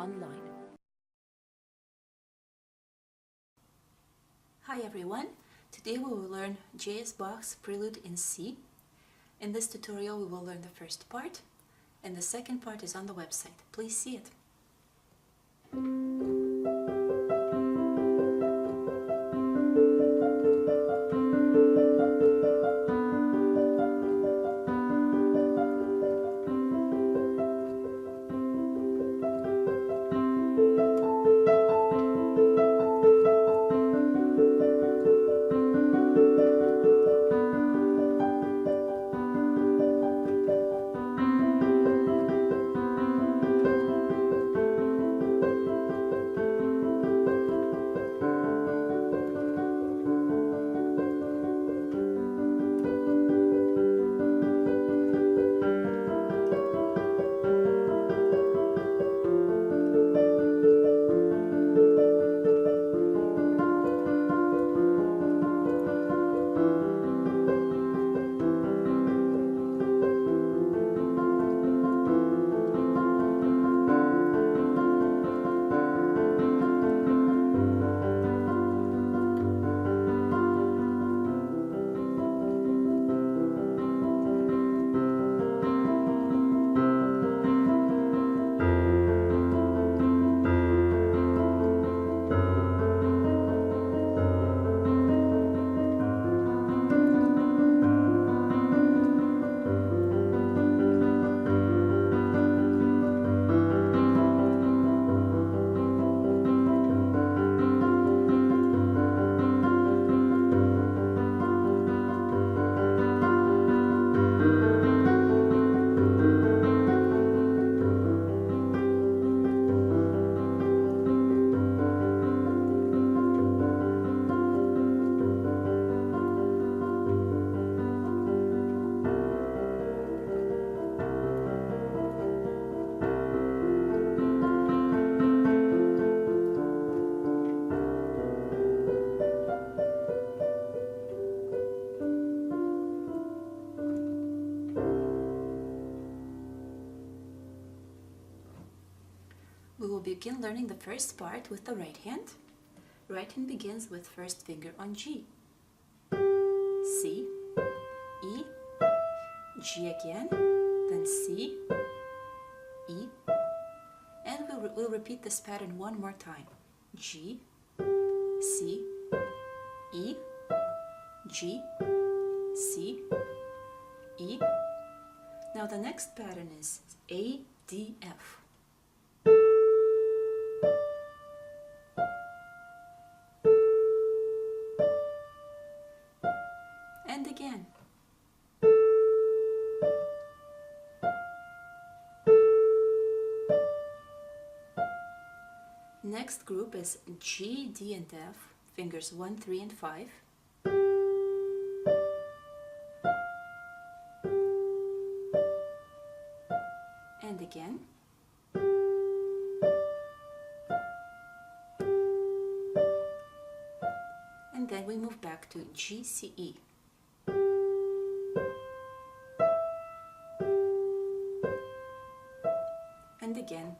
EasyPianoOnline. Hi everyone! Today we will learn J.S. Bach's Prelude in C. In this tutorial we will learn the first part, and the second part is on the website. Please see it. We will begin learning the first part with the right hand. Right hand begins with first finger on G, C, E, G again, then C, E, and we'll repeat this pattern one more time. G, C, E, G, C, E. Now the next pattern is A, D, F. And again. Next group is G, D, and F, fingers 1, 3, and 5. And again. And then we move back to G, C, E. And again.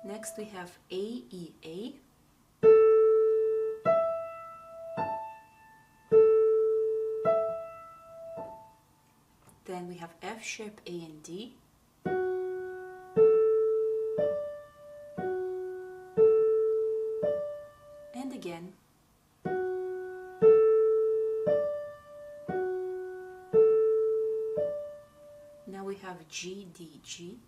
Next we have A, E, A. Then we have F sharp, A, and D. And again. Now we have G, D, G.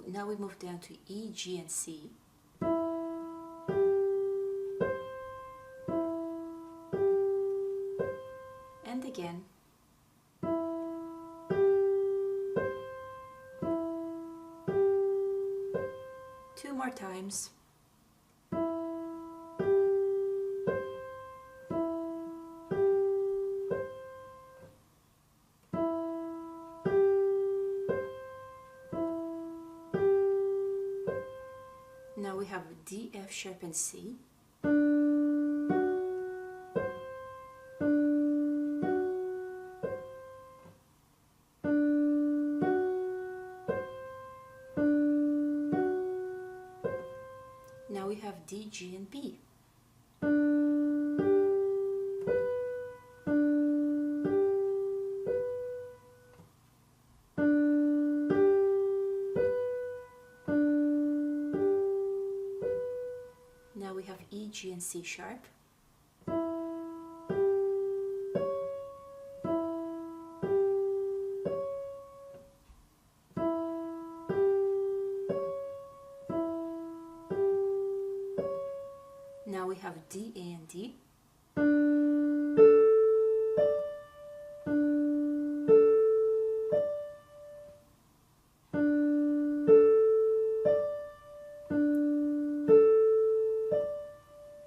Now we move down to E, G, and C. And again. Two more times. have D, F sharp and C. Now we have D, G and B. Now we have E, G and C sharp. Now we have D, A and D.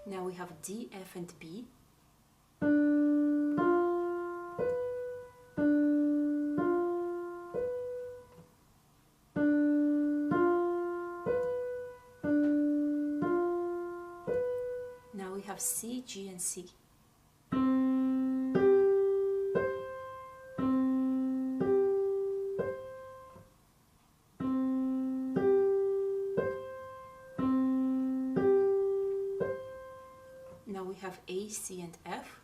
Now we have D, F and B. Now we have C, G and C. Now we have A, C and F.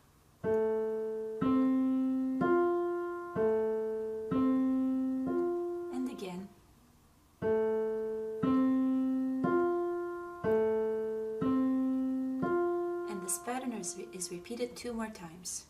And again. And this pattern is repeated 2 more times.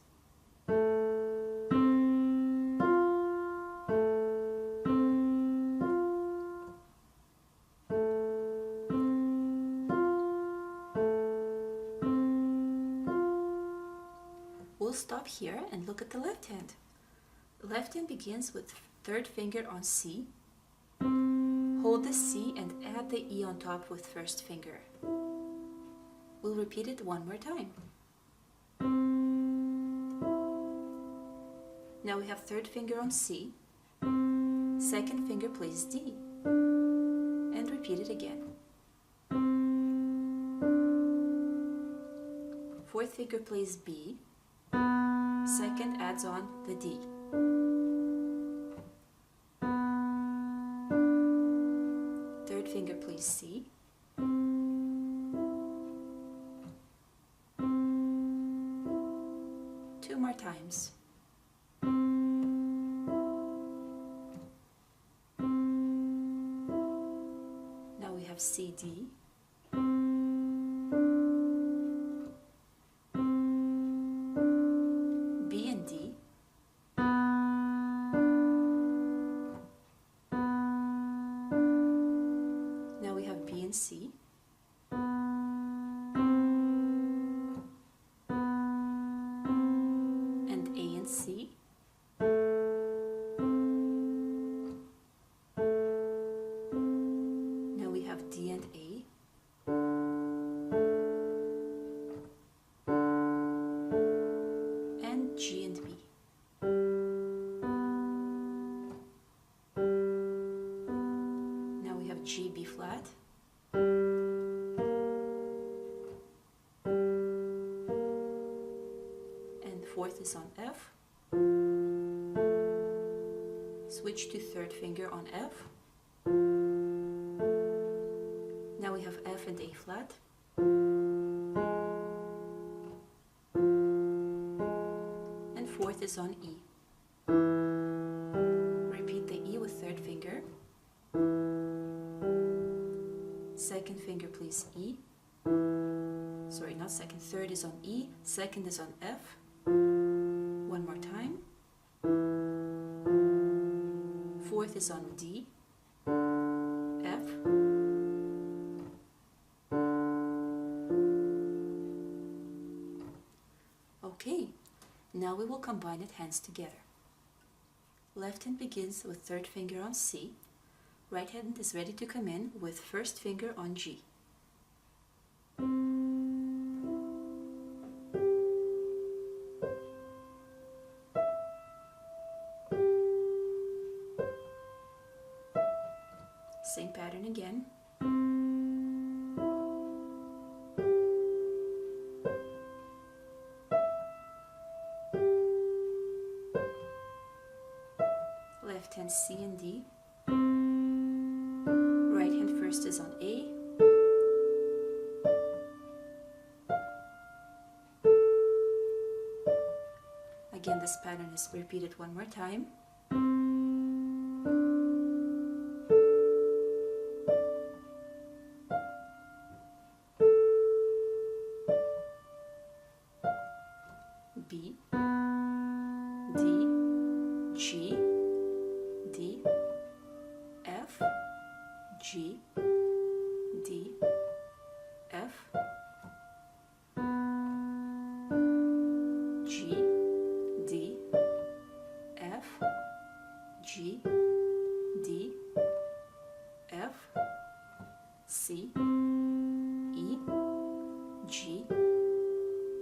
We'll stop here and look at the left hand. Left hand begins with 3rd finger on C. Hold the C and add the E on top with 1st finger. We'll repeat it 1 more time. Now we have 3rd finger on C. 2nd finger plays D. And repeat it again. 4th finger plays B. 2nd adds on the D. 3rd finger plays C. Two more times. Now we have C, D. B and D. Now we have B and C. And A and C. Now we have D and A. And G and B. Now we have G, B flat. And 4th is on F. Switch to 3rd finger on F. Now we have F and A flat. And 4th is on E. Repeat the E with 3rd finger. 2nd finger plays E. Sorry, not 2nd, 3rd is on E, 2nd is on F. 1 more time. 4th is on D, F. Okay, now we will combine it hands together. Left hand begins with 3rd finger on C. Right hand is ready to come in with 1st finger on G. Same pattern again. C and D. Right hand first is on A. Again, this pattern is repeated one more time. B, D, G, D, F, G, D, F, G, D, F, G, D, F, C, E, G,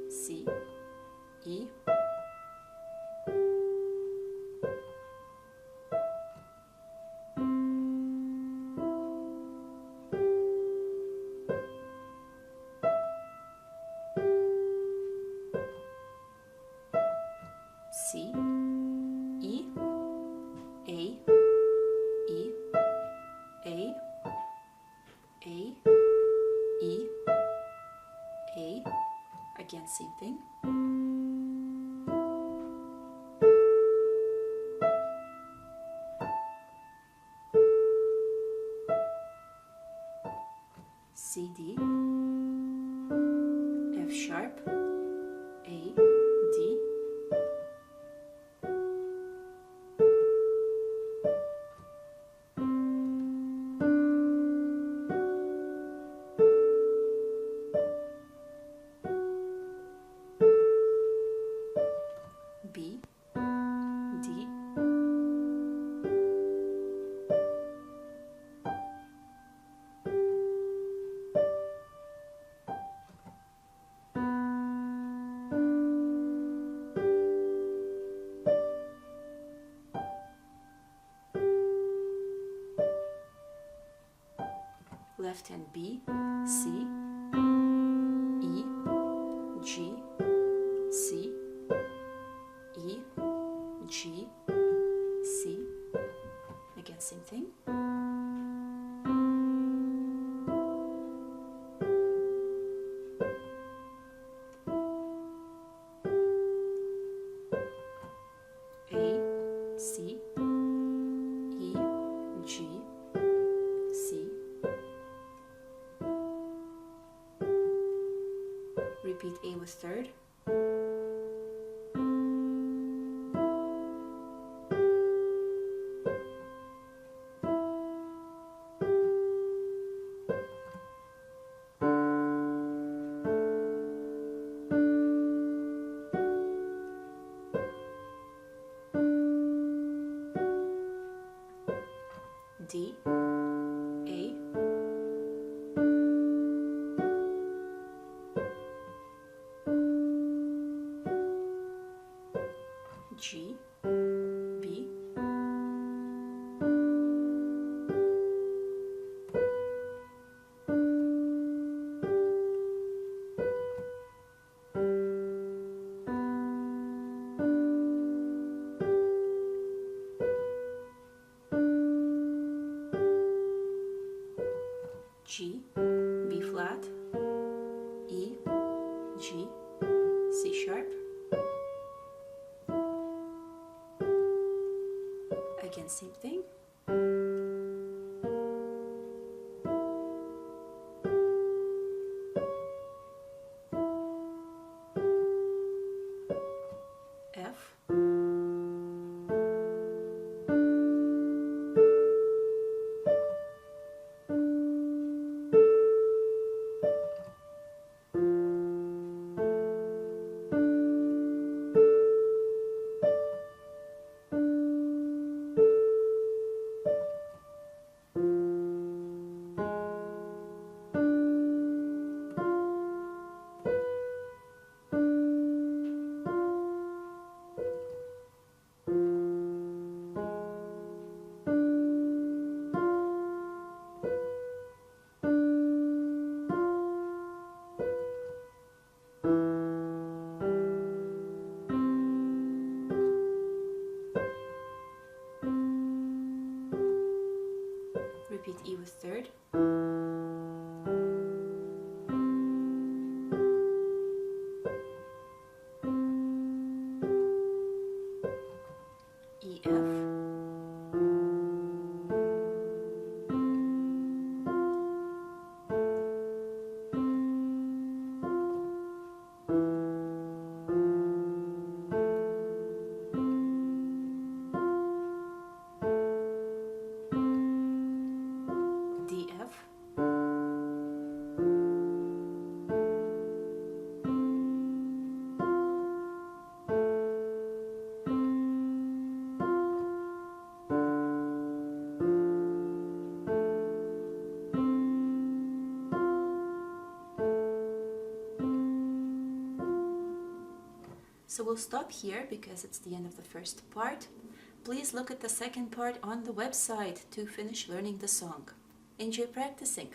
C, E, C, E, A, E, A, A, E, A, again same thing. C, D, F sharp, A, D, B, D, left hand B, C, E, G, C, E, G, C, again same thing. A, C, E, G, C. Repeat A with third. D, A, G, B, G, B flat, E, G, C sharp, again same thing. F, So we'll stop here because it's the end of the first part. Please look at the second part on the website to finish learning the song. Enjoy practicing!